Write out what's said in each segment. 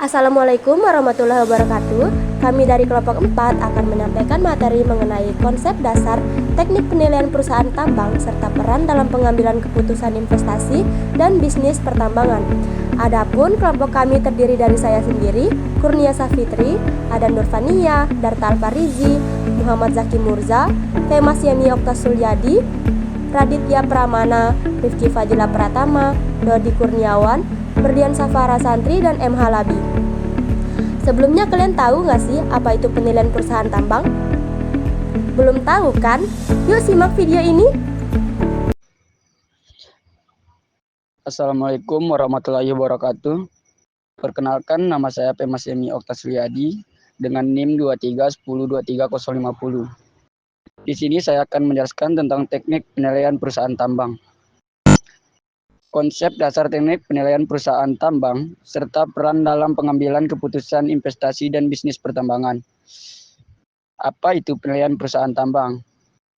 Assalamualaikum warahmatullahi wabarakatuh. Kami dari kelompok 4 akan menyampaikan materi mengenai konsep dasar teknik penilaian perusahaan tambang serta peran dalam pengambilan keputusan investasi dan bisnis pertambangan. Adapun kelompok kami terdiri dari saya sendiri, Kurnia Safitri, Adan Nurfania, Darta Alfarizi, Muhammad Zaki Murza, Temas Yemi Okta Sulyadi, Raditya Pramana, Rifki Fadila Pratama, Dodi Kurniawan, Berdian Safara Santri, dan M. Halabi. Sebelumnya kalian tahu nggak sih apa itu penilaian perusahaan tambang? Belum tahu kan? Yuk simak video ini. Assalamualaikum warahmatullahi wabarakatuh. Perkenalkan, nama saya Temas Yemi Okta Sulyadi dengan NIM 231023050. Di sini saya akan menjelaskan tentang teknik penilaian perusahaan tambang. Konsep dasar teknik penilaian perusahaan tambang, serta peran dalam pengambilan keputusan investasi dan bisnis pertambangan. Apa itu penilaian perusahaan tambang?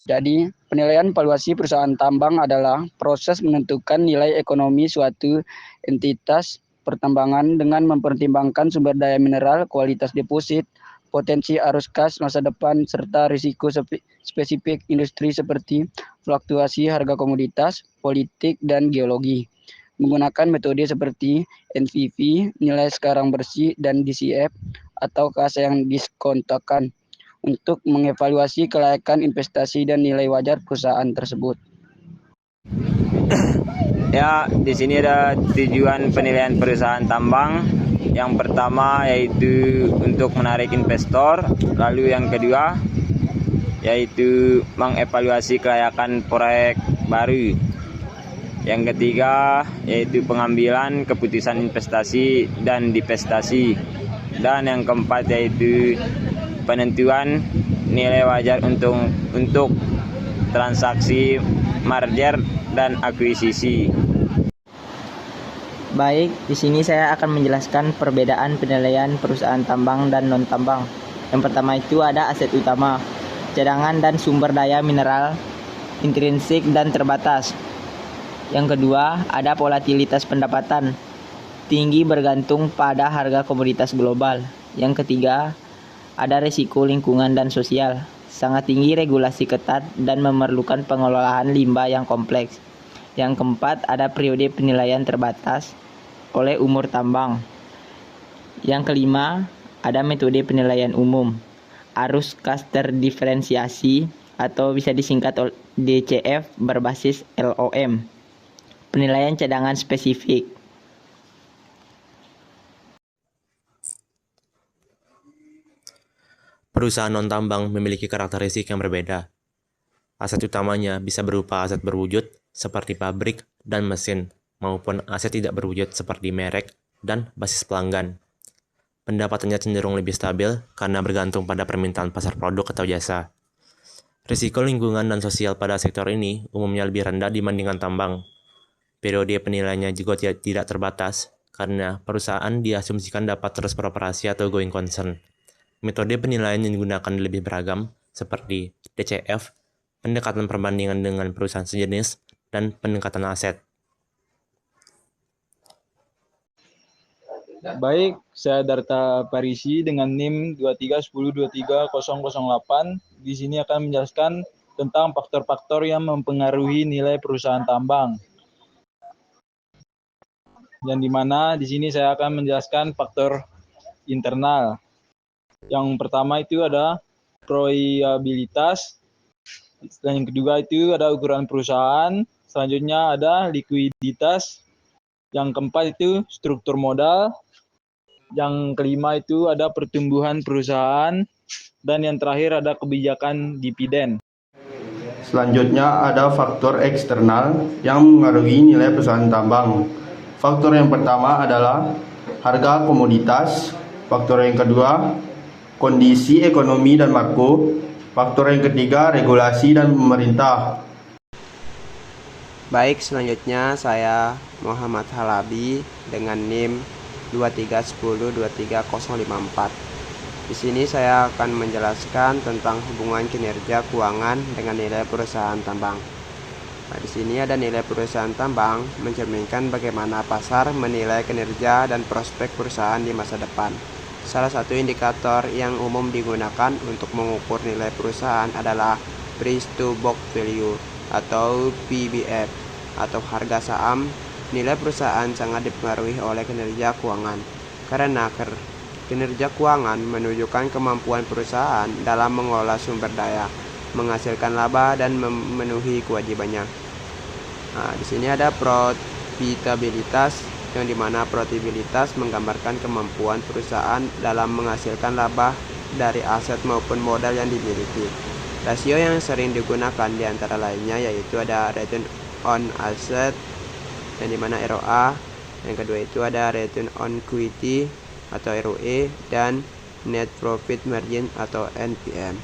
Jadi, penilaian valuasi perusahaan tambang adalah proses menentukan nilai ekonomi suatu entitas pertambangan dengan mempertimbangkan sumber daya mineral, kualitas deposit, potensi arus kas masa depan, serta risiko spesifik industri seperti fluktuasi harga komoditas, politik, dan geologi. Menggunakan metode seperti NPV, nilai sekarang bersih, dan DCF atau kas yang diskontokan untuk mengevaluasi kelayakan investasi dan nilai wajar perusahaan tersebut. Ya, di sini ada tujuan penilaian perusahaan tambang. Yang pertama yaitu untuk menarik investor, lalu yang kedua yaitu mengevaluasi kelayakan proyek baru. Yang ketiga yaitu pengambilan keputusan investasi dan divestasi. Dan yang keempat yaitu penentuan nilai wajar untuk transaksi merger dan akuisisi. Baik, di sini saya akan menjelaskan perbedaan penilaian perusahaan tambang dan non-tambang. Yang pertama itu ada aset utama, cadangan dan sumber daya mineral, intrinsik dan terbatas. Yang kedua, ada volatilitas pendapatan, tinggi bergantung pada harga komoditas global. Yang ketiga, ada risiko lingkungan dan sosial, sangat tinggi regulasi ketat dan memerlukan pengelolaan limbah yang kompleks. Yang keempat, ada periode penilaian terbatas oleh umur tambang. Yang kelima, ada metode penilaian umum, arus kas terdiferensiasi atau bisa disingkat DCF berbasis LOM, penilaian cadangan spesifik. Perusahaan non-tambang memiliki karakteristik yang berbeda. Aset utamanya bisa berupa aset berwujud seperti pabrik dan mesin, maupun aset tidak berwujud seperti merek dan basis pelanggan. Pendapatannya cenderung lebih stabil karena bergantung pada permintaan pasar produk atau jasa. Risiko lingkungan dan sosial pada sektor ini umumnya lebih rendah dibandingkan tambang. Periode penilaiannya juga tidak terbatas karena perusahaan diasumsikan dapat terus beroperasi atau going concern. Metode penilaian yang digunakan lebih beragam, seperti DCF, pendekatan perbandingan dengan perusahaan sejenis, dan pendekatan aset. Baik, saya Darta Parisi dengan NIM 231023008. Di sini akan menjelaskan tentang faktor-faktor yang mempengaruhi nilai perusahaan tambang. Yang dimana di sini saya akan menjelaskan faktor internal. Yang pertama itu ada probabilitas, dan yang kedua itu ada ukuran perusahaan, selanjutnya ada likuiditas, yang keempat itu struktur modal, yang kelima itu ada pertumbuhan perusahaan, dan yang terakhir ada kebijakan dividen. Selanjutnya ada faktor eksternal yang mengaruhi nilai perusahaan tambang. Faktor yang pertama adalah harga komoditas, faktor yang kedua kondisi ekonomi dan makro, faktor yang ketiga regulasi dan pemerintah. Baik, selanjutnya saya Muhammad Halabi dengan NIM 231023054. Di sini saya akan menjelaskan tentang hubungan kinerja keuangan dengan nilai perusahaan tambang. Nah, di sini ada nilai perusahaan tambang mencerminkan bagaimana pasar menilai kinerja dan prospek perusahaan di masa depan. Salah satu indikator yang umum digunakan untuk mengukur nilai perusahaan adalah Price to Book Value atau PBF atau harga saham. Nilai perusahaan sangat dipengaruhi oleh kinerja keuangan. Karena kinerja keuangan menunjukkan kemampuan perusahaan dalam mengelola sumber daya, menghasilkan laba dan memenuhi kewajibannya. Nah, di sini ada profitabilitas, yang dimana profitabilitas menggambarkan kemampuan perusahaan dalam menghasilkan laba dari aset maupun modal yang dimiliki. Rasio yang sering digunakan di antara lainnya yaitu ada return on asset, yang dimana ROA. Yang kedua itu ada return on equity atau ROE, dan net profit margin atau NPM.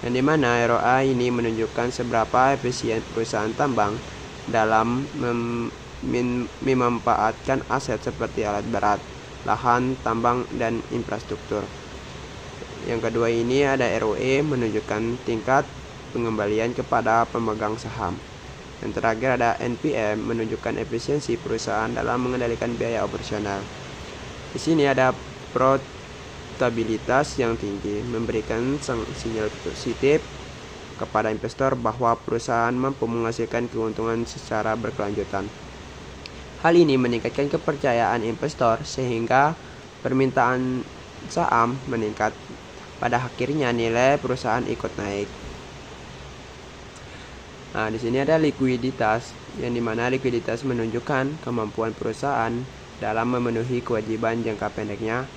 Yang dimana ROA ini menunjukkan seberapa efisien perusahaan tambang dalam memanfaatkan aset seperti alat berat, lahan tambang, dan infrastruktur. Yang kedua ini ada ROE menunjukkan tingkat pengembalian kepada pemegang saham. Yang terakhir ada NPM menunjukkan efisiensi perusahaan dalam mengendalikan biaya operasional. Di sini ada profitabilitas yang tinggi memberikan sinyal positif kepada investor bahwa perusahaan mampu menghasilkan keuntungan secara berkelanjutan. Hal ini meningkatkan kepercayaan investor sehingga permintaan saham meningkat. Pada akhirnya nilai perusahaan ikut naik. Nah, di sini ada likuiditas, yang dimana likuiditas menunjukkan kemampuan perusahaan dalam memenuhi kewajiban jangka pendeknya.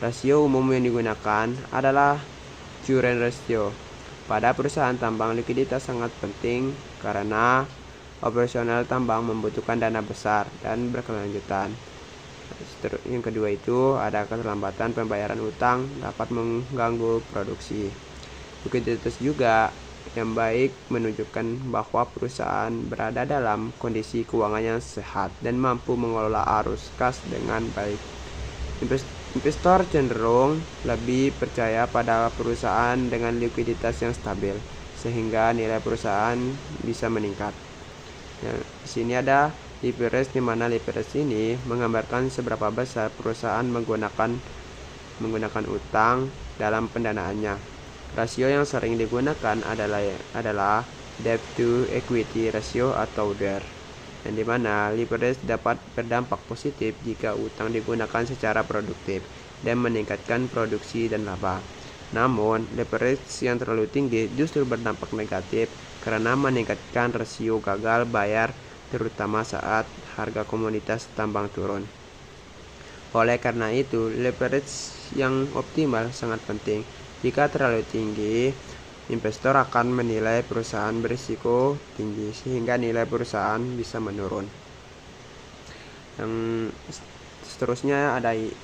Rasio umum yang digunakan adalah current ratio. Pada perusahaan tambang, likuiditas sangat penting karena operasional tambang membutuhkan dana besar dan berkelanjutan. Yang kedua itu ada keterlambatan pembayaran utang dapat mengganggu produksi. Likuiditas juga yang baik menunjukkan bahwa perusahaan berada dalam kondisi keuangan yang sehat dan mampu mengelola arus kas dengan baik. Investor cenderung lebih percaya pada perusahaan dengan likuiditas yang stabil, sehingga nilai perusahaan bisa meningkat. Nah, di sini ada leverage, di mana leverage ini menggambarkan seberapa besar perusahaan menggunakan utang dalam pendanaannya. Rasio yang sering digunakan adalah debt to equity ratio atau DER, yang dimana leverage dapat berdampak positif jika utang digunakan secara produktif dan meningkatkan produksi dan laba. Namun, leverage yang terlalu tinggi justru berdampak negatif karena meningkatkan rasio gagal bayar, terutama saat harga komoditas tambang turun. Oleh karena itu, leverage yang optimal sangat penting. Jika terlalu tinggi, investor akan menilai perusahaan berisiko tinggi sehingga nilai perusahaan bisa menurun. Yang seterusnya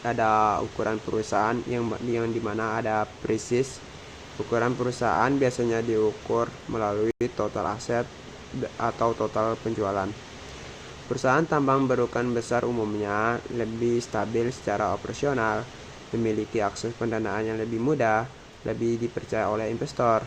ada ukuran perusahaan yang dimana ada presis. Ukuran perusahaan biasanya diukur melalui total aset atau total penjualan. Perusahaan tambang berukuran besar umumnya lebih stabil secara operasional, memiliki akses pendanaan yang lebih mudah, lebih dipercaya oleh investor.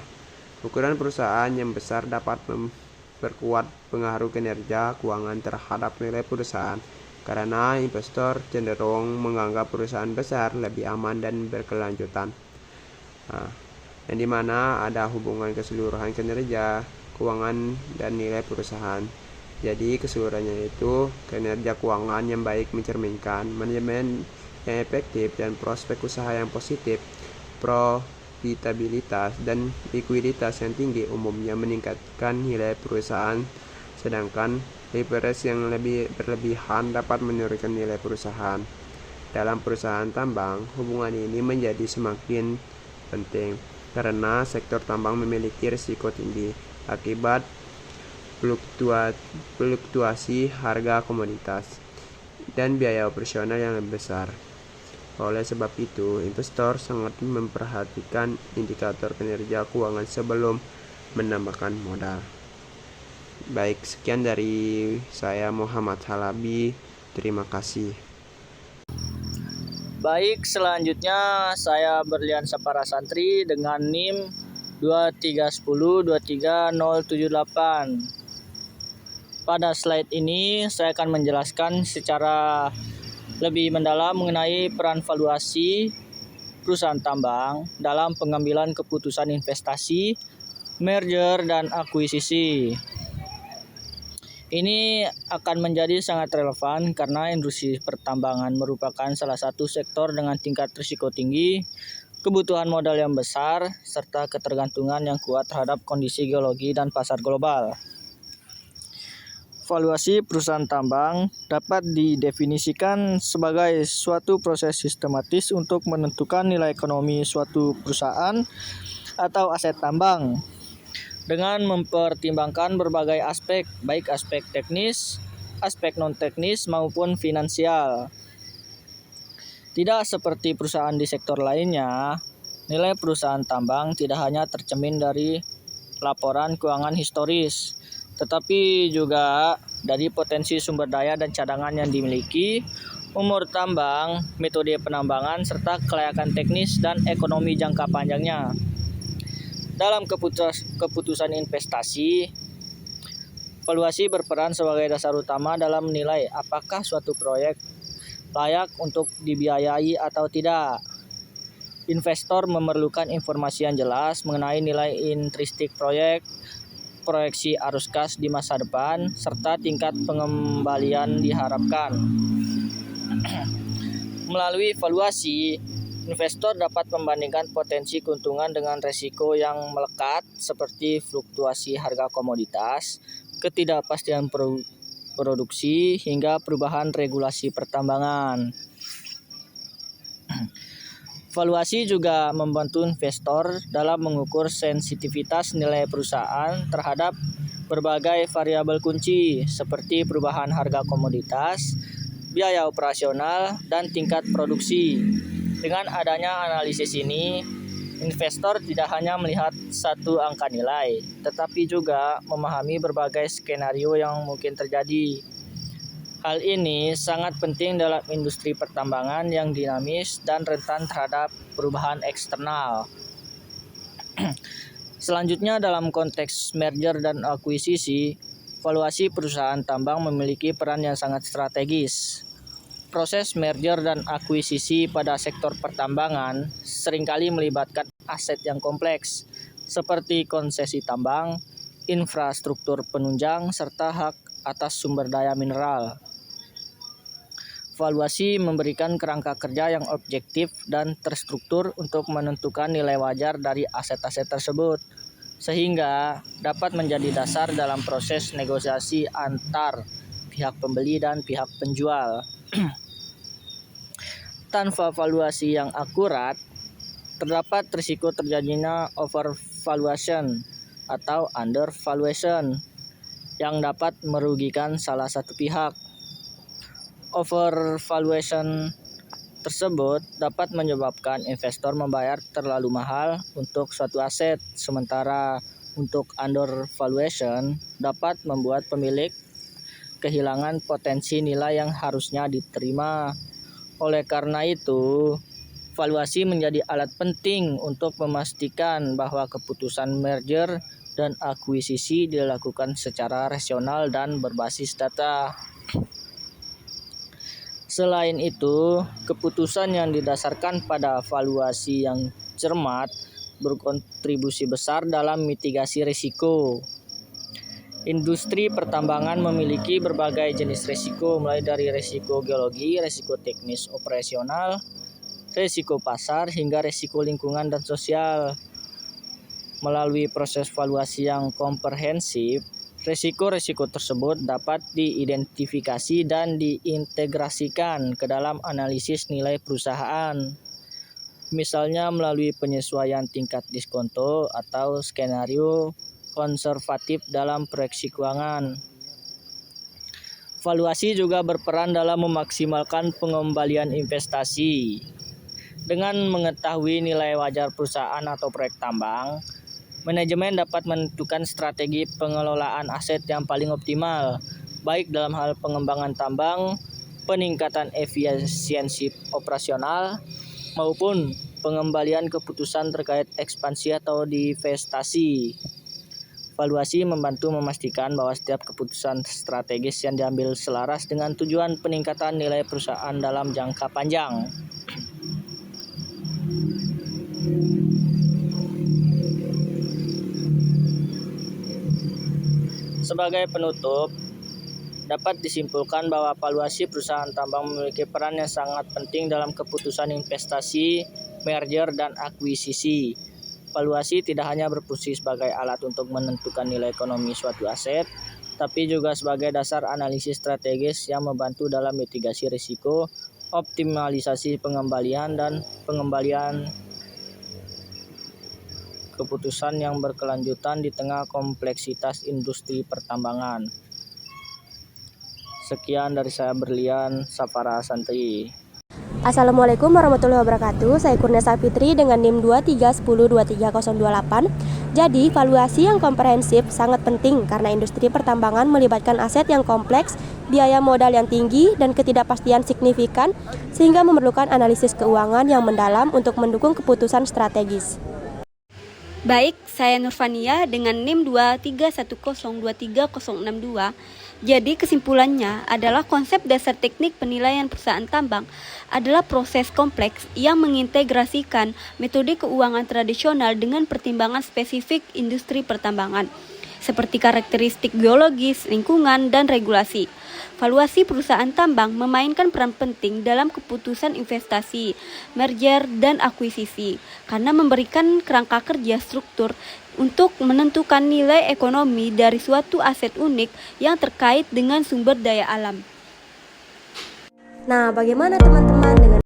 Ukuran perusahaan yang besar dapat memperkuat pengaruh kinerja keuangan terhadap nilai perusahaan, karena investor cenderung menganggap perusahaan besar lebih aman dan berkelanjutan. Nah, yang dimana ada hubungan keseluruhan kinerja, keuangan, dan nilai perusahaan. Jadi keseluruhannya itu kinerja keuangan yang baik mencerminkan manajemen yang efektif dan prospek usaha yang positif. Profitabilitas dan likuiditas yang tinggi umumnya meningkatkan nilai perusahaan, sedangkan leverage yang lebih berlebihan dapat menurunkan nilai perusahaan. Dalam perusahaan tambang, hubungan ini menjadi semakin penting karena sektor tambang memiliki risiko tinggi akibat fluktuasi harga komoditas dan biaya operasional yang lebih besar. Oleh sebab itu, investor sangat memperhatikan indikator kinerja keuangan sebelum menambahkan modal. Baik, sekian dari saya Muhammad Halabi. Terima kasih. Baik, selanjutnya saya Berlian Sapara Santri dengan NIM 2310 23078. Pada slide ini saya akan menjelaskan secara lebih mendalam mengenai peran valuasi perusahaan tambang dalam pengambilan keputusan investasi, merger, dan akuisisi. Ini akan menjadi sangat relevan karena industri pertambangan merupakan salah satu sektor dengan tingkat risiko tinggi, kebutuhan modal yang besar, serta ketergantungan yang kuat terhadap kondisi geologi dan pasar global. Valuasi perusahaan tambang dapat didefinisikan sebagai suatu proses sistematis untuk menentukan nilai ekonomi suatu perusahaan atau aset tambang dengan mempertimbangkan berbagai aspek, baik aspek teknis, aspek non-teknis maupun finansial. Tidak seperti perusahaan di sektor lainnya, nilai perusahaan tambang tidak hanya tercermin dari laporan keuangan historis, tetapi juga dari potensi sumber daya dan cadangan yang dimiliki, umur tambang, metode penambangan, serta kelayakan teknis dan ekonomi jangka panjangnya. Dalam keputusan investasi, valuasi berperan sebagai dasar utama dalam menilai apakah suatu proyek layak untuk dibiayai atau tidak. Investor memerlukan informasi yang jelas mengenai nilai intrinsik proyek, proyeksi arus kas di masa depan, serta tingkat pengembalian diharapkan. Melalui valuasi, investor dapat membandingkan potensi keuntungan dengan risiko yang melekat seperti fluktuasi harga komoditas, ketidakpastian produksi, hingga perubahan regulasi pertambangan. Valuasi juga membantu investor dalam mengukur sensitivitas nilai perusahaan terhadap berbagai variabel kunci seperti perubahan harga komoditas, biaya operasional, dan tingkat produksi. Dengan adanya analisis ini, investor tidak hanya melihat satu angka nilai, tetapi juga memahami berbagai skenario yang mungkin terjadi. Hal ini sangat penting dalam industri pertambangan yang dinamis dan rentan terhadap perubahan eksternal. Selanjutnya, dalam konteks merger dan akuisisi, valuasi perusahaan tambang memiliki peran yang sangat strategis. Proses merger dan akuisisi pada sektor pertambangan seringkali melibatkan aset yang kompleks, seperti konsesi tambang, infrastruktur penunjang, serta hak atas sumber daya mineral. Valuasi memberikan kerangka kerja yang objektif dan terstruktur untuk menentukan nilai wajar dari aset-aset tersebut, sehingga dapat menjadi dasar dalam proses negosiasi antar pihak pembeli dan pihak penjual. Tanpa valuasi yang akurat, terdapat risiko terjadinya overvaluation atau undervaluation yang dapat merugikan salah satu pihak. Overvaluation tersebut dapat menyebabkan investor membayar terlalu mahal untuk suatu aset, sementara untuk undervaluation dapat membuat pemilik kehilangan potensi nilai yang harusnya diterima. Oleh karena itu, valuasi menjadi alat penting untuk memastikan bahwa keputusan merger dan akuisisi dilakukan secara rasional dan berbasis data. Selain itu, keputusan yang didasarkan pada valuasi yang cermat berkontribusi besar dalam mitigasi risiko. Industri pertambangan memiliki berbagai jenis risiko, mulai dari risiko geologi, risiko teknis operasional, risiko pasar, hingga risiko lingkungan dan sosial. Melalui proses valuasi yang komprehensif, risiko-risiko tersebut dapat diidentifikasi dan diintegrasikan ke dalam analisis nilai perusahaan. Misalnya melalui penyesuaian tingkat diskonto atau skenario konservatif dalam proyeksi keuangan. Valuasi juga berperan dalam memaksimalkan pengembalian investasi. Dengan mengetahui nilai wajar perusahaan atau proyek tambang, manajemen dapat menentukan strategi pengelolaan aset yang paling optimal, baik dalam hal pengembangan tambang, peningkatan efisiensi operasional, maupun pengembalian keputusan terkait ekspansi atau divestasi. Valuasi membantu memastikan bahwa setiap keputusan strategis yang diambil selaras dengan tujuan peningkatan nilai perusahaan dalam jangka panjang. Sebagai penutup, dapat disimpulkan bahwa valuasi perusahaan tambang memiliki peran yang sangat penting dalam keputusan investasi, merger, dan akuisisi. Valuasi tidak hanya berfungsi sebagai alat untuk menentukan nilai ekonomi suatu aset, tapi juga sebagai dasar analisis strategis yang membantu dalam mitigasi risiko, optimalisasi pengembalian, dan pengembalian keputusan yang berkelanjutan di tengah kompleksitas industri pertambangan. Sekian dari saya, Berlian Safara Santri. Assalamualaikum warahmatullahi wabarakatuh. Saya Kurnia Fitri dengan NIM 231023028. Jadi, valuasi yang komprehensif sangat penting karena industri pertambangan melibatkan aset yang kompleks, biaya modal yang tinggi, dan ketidakpastian signifikan sehingga memerlukan analisis keuangan yang mendalam untuk mendukung keputusan strategis. Baik, saya Nurfania dengan NIM 231023062. Jadi kesimpulannya adalah konsep dasar teknik penilaian perusahaan tambang adalah proses kompleks yang mengintegrasikan metode keuangan tradisional dengan pertimbangan spesifik industri pertambangan, seperti karakteristik geologis, lingkungan, dan regulasi. Valuasi perusahaan tambang memainkan peran penting dalam keputusan investasi, merger, dan akuisisi karena memberikan kerangka kerja struktur untuk menentukan nilai ekonomi dari suatu aset unik yang terkait dengan sumber daya alam. Nah, bagaimana teman-teman dengan